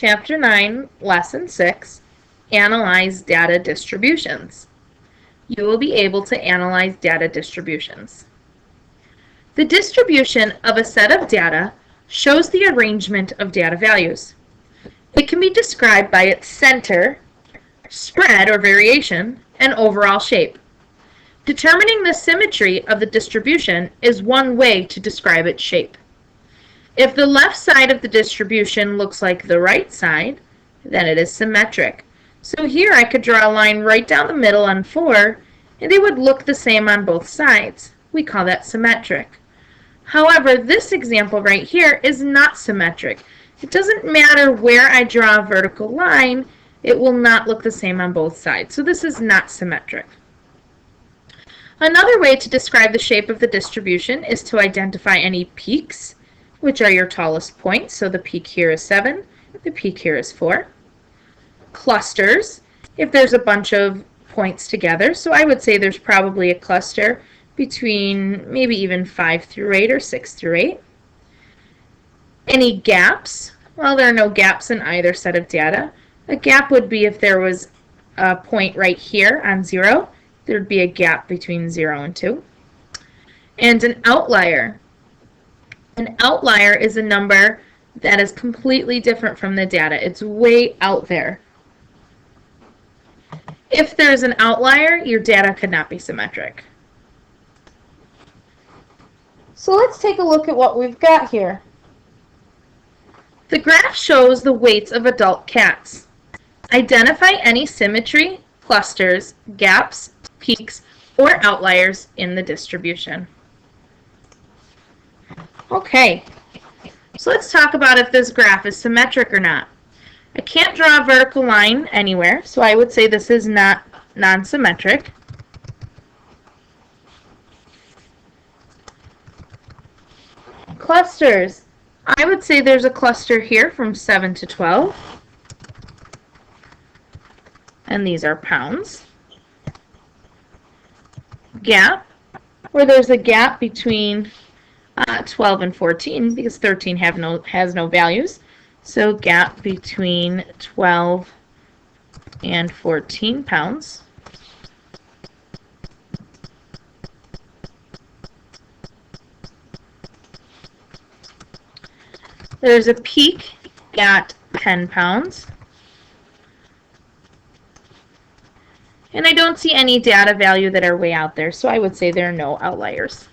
Chapter 9, Lesson 6, Analyze Data Distributions. You will be able to analyze data distributions. The distribution of a set of data shows the arrangement of data values. It can be described by its center, spread or variation, and overall shape. Determining the symmetry of the distribution is one way to describe its shape. If the left side of the distribution looks like the right side, then it is symmetric. So here I could draw a line right down the middle on 4, and they would look the same on both sides. We call that symmetric. However, this example right here is not symmetric. It doesn't matter where I draw a vertical line, it will not look the same on both sides. So this is not symmetric. Another way to describe the shape of the distribution is to identify any peaks, which are your tallest points. So the peak here is 7, the peak here is 4. Clusters, if there's a bunch of points together. So I would say there's probably a cluster between maybe even 5 through 8 or 6 through 8. Any gaps? Well, there are no gaps in either set of data. A gap would be if there was a point right here on 0, there'd be a gap between 0 and 2. And an outlier. An outlier is a number that is completely different from the data. It's way out there. If there's an outlier, your data could not be symmetric. So let's take a look at what we've got here. The graph shows the weights of adult cats. Identify any symmetry, clusters, gaps, peaks, or outliers in the distribution. Okay, so let's talk about if this graph is symmetric or not. I can't draw a vertical line anywhere, so I would say this is not non-symmetric. Clusters. I would say there's a cluster here from 7 to 12. And these are pounds. Gap, where there's a gap between 12 and 14, because 13 has no values. So gap between 12 and 14 pounds. There's a peak at 10 pounds. And I don't see any data value that are way out there, so I would say there are no outliers.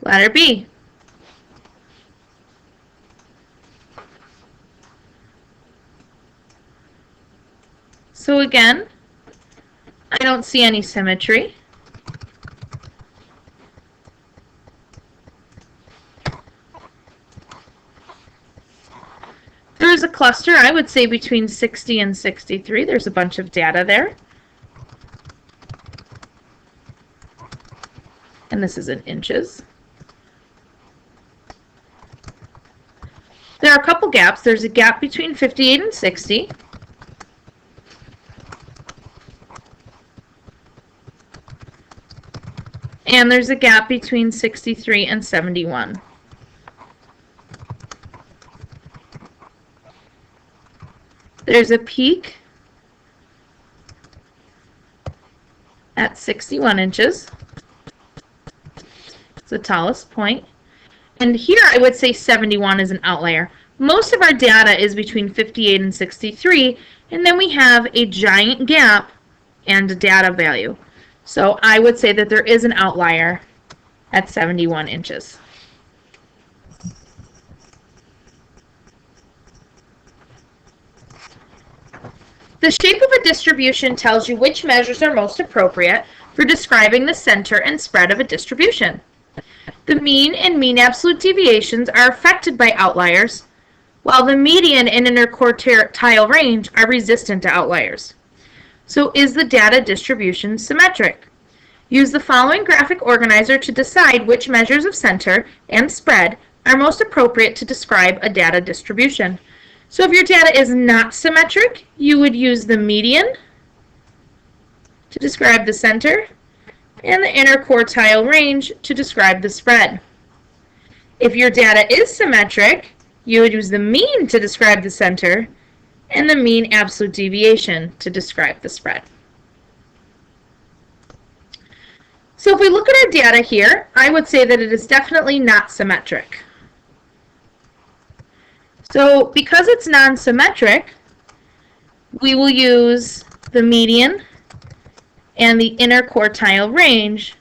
Letter B. So again, I don't see any symmetry. There's a cluster, I would say between 60 and 63. There's a bunch of data there. And this is in inches. There are a couple gaps. There's a gap between 58 and 60. And there's a gap between 63 and 71. There's a peak at 61 inches. It's the tallest point. And here I would say 71 is an outlier. Most of our data is between 58 and 63, and then we have a giant gap and a data value. So I would say that there is an outlier at 71 inches. The shape of a distribution tells you which measures are most appropriate for describing the center and spread of a distribution. The mean and mean absolute deviations are affected by outliers, while the median and interquartile range are resistant to outliers. So is the data distribution symmetric? Use the following graphic organizer to decide which measures of center and spread are most appropriate to describe a data distribution. So if your data is not symmetric, you would use the median to describe the center, and the interquartile range to describe the spread. If your data is symmetric, you would use the mean to describe the center and the mean absolute deviation to describe the spread. So if we look at our data here, I would say that it is definitely not symmetric. So because it's non-symmetric, we will use the median and the interquartile range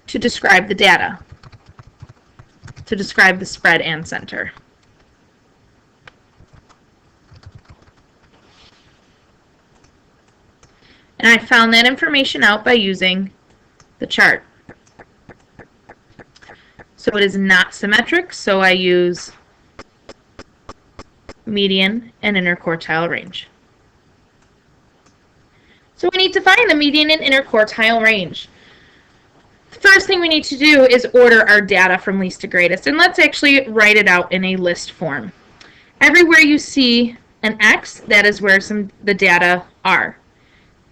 to describe the data, to describe the spread and center. And I found that information out by using the chart. So it is not symmetric, so I use median and interquartile range. So we need to find the median and interquartile range. The first thing we need to do is order our data from least to greatest, and let's actually write it out in a list form. Everywhere you see an X, that is where the data are.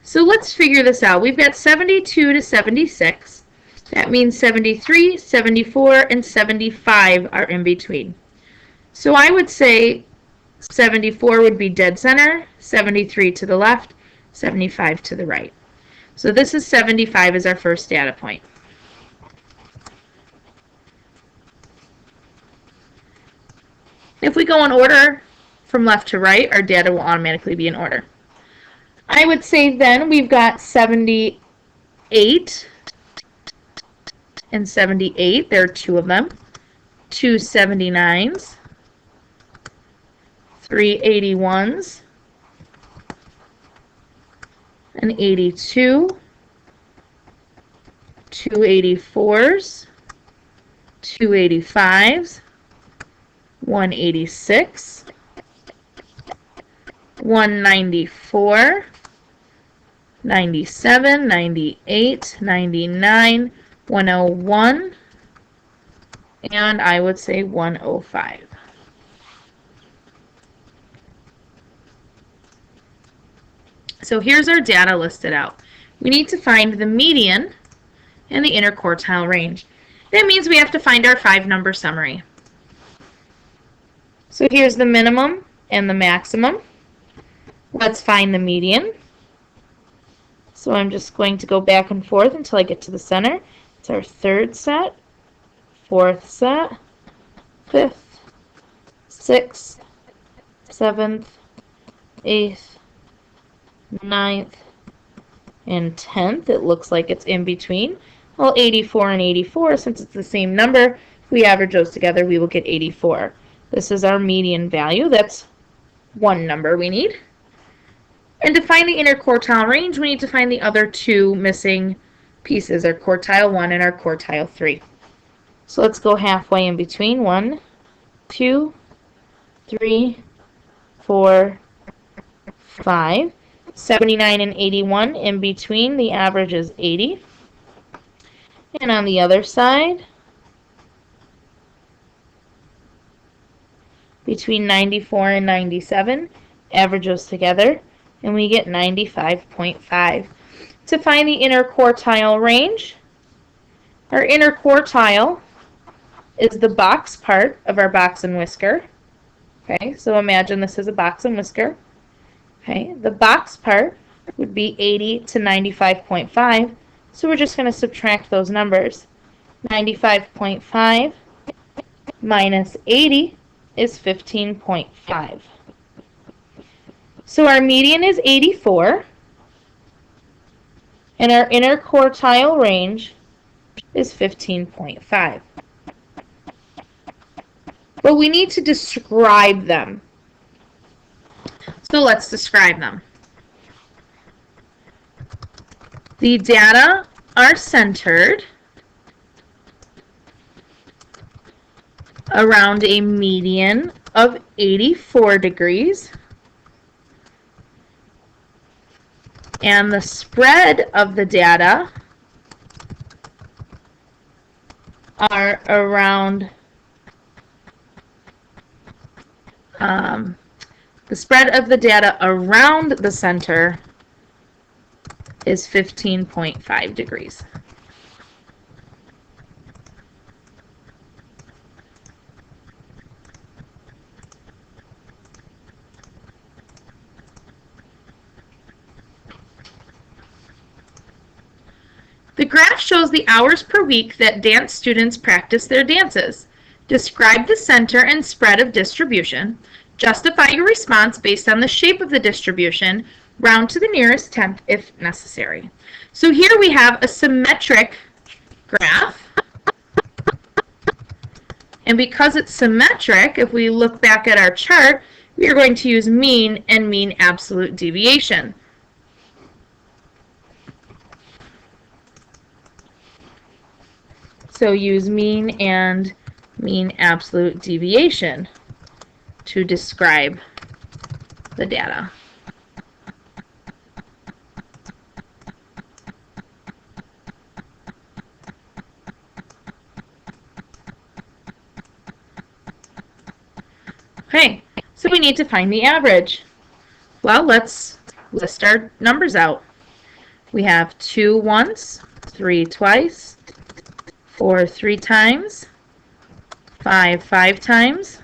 So let's figure this out. We've got 72 to 76. That means 73, 74, and 75 are in between. So I would say 74 would be dead center, 73 to the left, 75 to the right. So this is 75 as our first data point. If we go in order from left to right, our data will automatically be in order. I would say then we've got 78 and 78. There are two of them. Two 79s, three 81s, an 82, two 84s, two 85s, 186, 194, 97, 98, 99, 101, and I would say 105. So here's our data listed out. We need to find the median and the interquartile range. That means we have to find our 5-number summary. So here's the minimum and the maximum. Let's find the median. So I'm just going to go back and forth until I get to the center. It's our third set, fourth set, fifth, sixth, seventh, eighth, ninth, and 10th. It looks like it's in between. Well, 84 and 84, since it's the same number, if we average those together, we will get 84. This is our median value. That's one number we need. And to find the interquartile range, we need to find the other two missing pieces, our quartile 1 and our quartile 3. So let's go halfway in between. 1, 2, 3, 4, 5. 79 and 81 in between. The average is 80. And on the other side, between 94 and 97, average those together, and we get 95.5. To find the interquartile range, our interquartile is the box part of our box and whisker. Okay, so imagine this is a box and whisker. Okay, the box part would be 80 to 95.5, so we're just going to subtract those numbers. 95.5 minus 80 is 15.5. So our median is 84, and our interquartile range is 15.5. But we need to describe them. So let's describe them. The data are centered around a median of 84 degrees, and the spread of the data are around the spread of the data around the center is 15.5 degrees. graph shows the hours per week that dance students practice their dances. Describe the center and spread of distribution. Justify your response based on the shape of the distribution. Round to the nearest tenth if necessary. So here we have a symmetric graph. And because it's symmetric, if we look back at our chart, we are going to use mean and mean absolute deviation. So use mean and mean absolute deviation to describe the data. Okay, so we need to find the average. Well, let's list our numbers out. We have 2 once, 3 twice, 4 3 times, 5 5 times,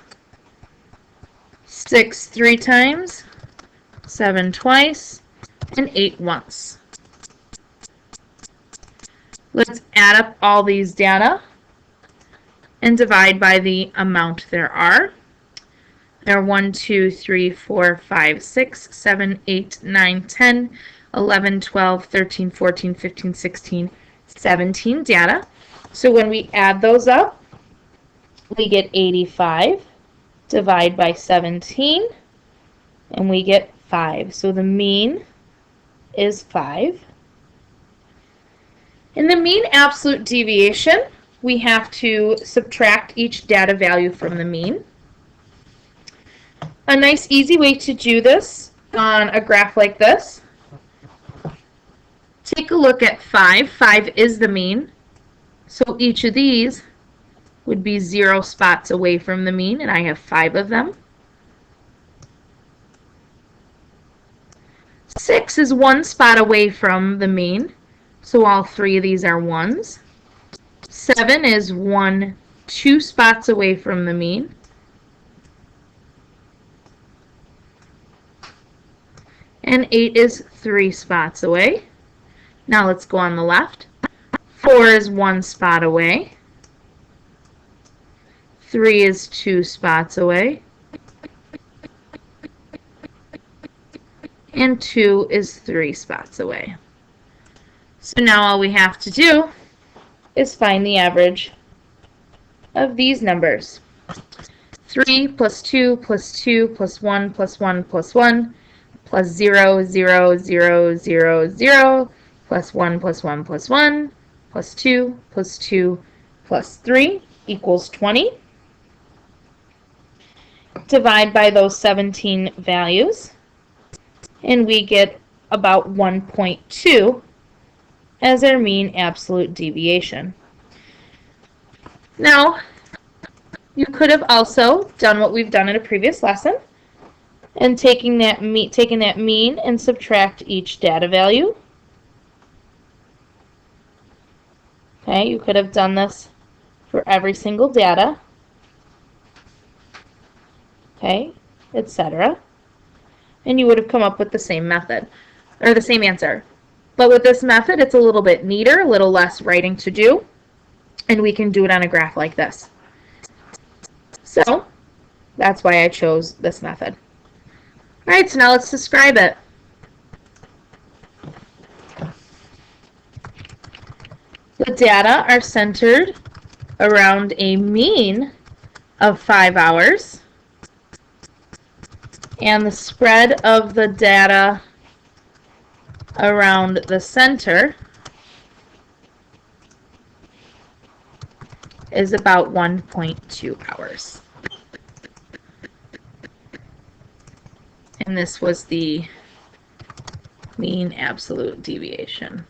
6 3 times, 7 twice, and 8 once. Let's add up all these data and divide by the amount there are. There are 1, 2, 3, 4, 5, 6, 7, 8, 9, 10, 11, 12, 13, 14, 15, 16, 17 data. So when we add those up, we get 85, divide by 17, and we get 5. So the mean is 5. In the mean absolute deviation, we have to subtract each data value from the mean. A nice easy way to do this on a graph like this, take a look at 5. 5 is the mean. So each of these would be 0 spots away from the mean, and I have 5 of them. 6 is 1 spot away from the mean, so all 3 of these are 1s. 7 is 2 spots away from the mean. And 8 is 3 spots away. Now let's go on the left. 4 is 1 spot away. 3 is 2 spots away. And 2 is 3 spots away. So now all we have to do is find the average of these numbers. 3 plus 2 plus 2 plus 1 plus 1 plus 1 plus 0, 0, 0, 0, 0, plus 1 plus 1 plus 1, plus 2 plus 2 plus 3 equals 20. Divide by those 17 values, and we get about 1.2 as our mean absolute deviation. Now, you could have also done what we've done in a previous lesson, and taking that mean and subtract each data value. Okay, you could have done this for every single data. Okay, etc. And you would have come up with the same method, or the same answer. But with this method, it's a little bit neater, a little less writing to do, and we can do it on a graph like this. So, that's why I chose this method. All right, so now let's describe it. The data are centered around a mean of 5 hours, and the spread of the data around the center is about 1.2 hours. And this was the mean absolute deviation.